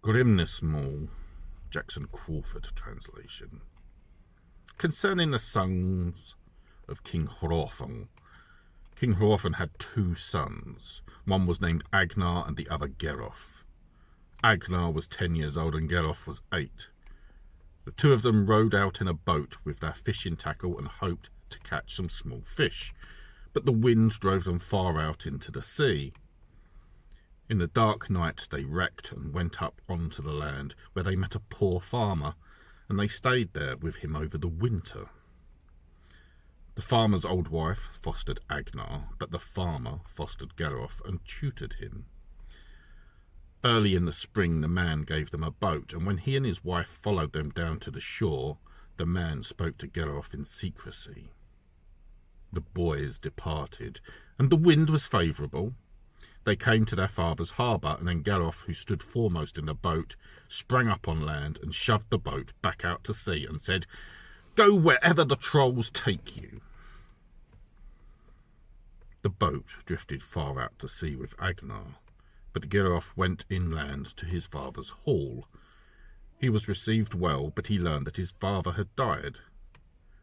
Grimnir, Jackson Crawford translation. Concerning the sons of King Hrothgar. King Hrothgar had two sons. One was named Agnar and the other Geroff. Agnar was 10 years old and Geroff was 8. The two of them rowed out in a boat with their fishing tackle and hoped to catch some small fish, but the wind drove them far out into the sea. In the dark night they wrecked and went up onto the land, where they met a poor farmer, and they stayed there with him over the winter. The farmer's old wife fostered Agnar, but the farmer fostered Geroff and tutored him. Early in the spring the man gave them a boat, and when he and his wife followed them down to the shore, the man spoke to Geroff in secrecy. The boys departed, and the wind was favourable. They came to their father's harbour, and then Geroff, who stood foremost in the boat, sprang up on land and shoved the boat back out to sea and said, "Go wherever the trolls take you." The boat drifted far out to sea with Agnar, but Geroff went inland to his father's hall. He was received well, but he learned that his father had died.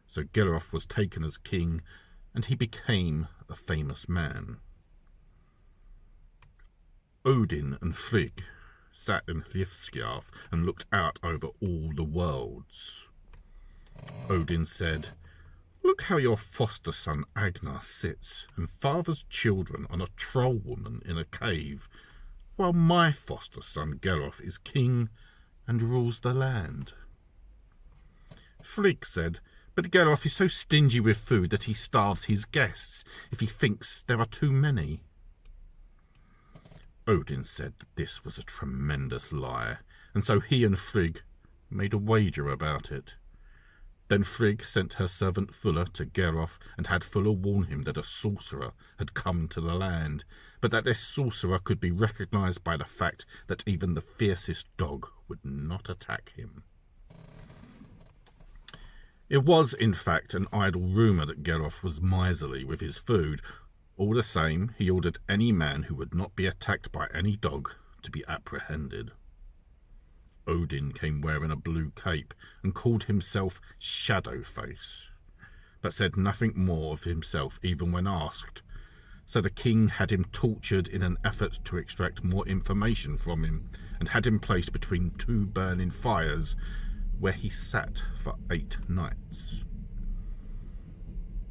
So Geroff was taken as king, and he became a famous man. Odin and Frigg sat in Hlifskjalf and looked out over all the worlds. Odin said, "Look how your foster son Agnar sits and fathers children on a troll woman in a cave, while my foster son Geroff is king and rules the land." Frigg said, "But Geroff is so stingy with food that he starves his guests if he thinks there are too many." Odin said that this was a tremendous lie, and so he and Frigg made a wager about it. Then Frigg sent her servant Fulla to Geroff and had Fulla warn him that a sorcerer had come to the land, but that this sorcerer could be recognised by the fact that even the fiercest dog would not attack him. It was, in fact, an idle rumour that Geroff was miserly with his food. All the same, he ordered any man who would not be attacked by any dog to be apprehended. Odin came wearing a blue cape and called himself Shadowface, but said nothing more of himself even when asked. So the king had him tortured in an effort to extract more information from him, and had him placed between two burning fires, where he sat for 8 nights.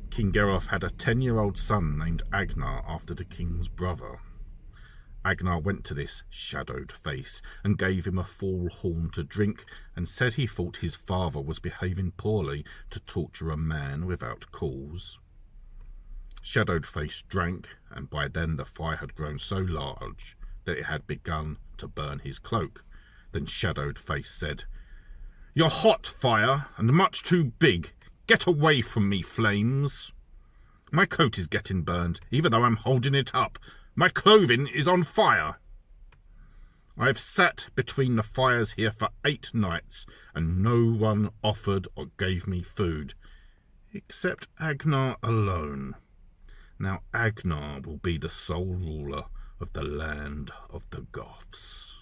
King Geroff had a 10-year-old son named Agnar after the king's brother. Agnar went to this shadowed face and gave him a full horn to drink, and said he thought his father was behaving poorly to torture a man without cause. Shadowed Face drank, and by then the fire had grown so large that it had begun to burn his cloak. Then Shadowed Face said, "You're hot, fire, and much too big. Get away from me, flames. My coat is getting burned, even though I'm holding it up. My clothing is on fire. I have sat between the fires here for 8 nights, and no one offered or gave me food, except Agnar alone. Now Agnar will be the sole ruler of the land of the Goths."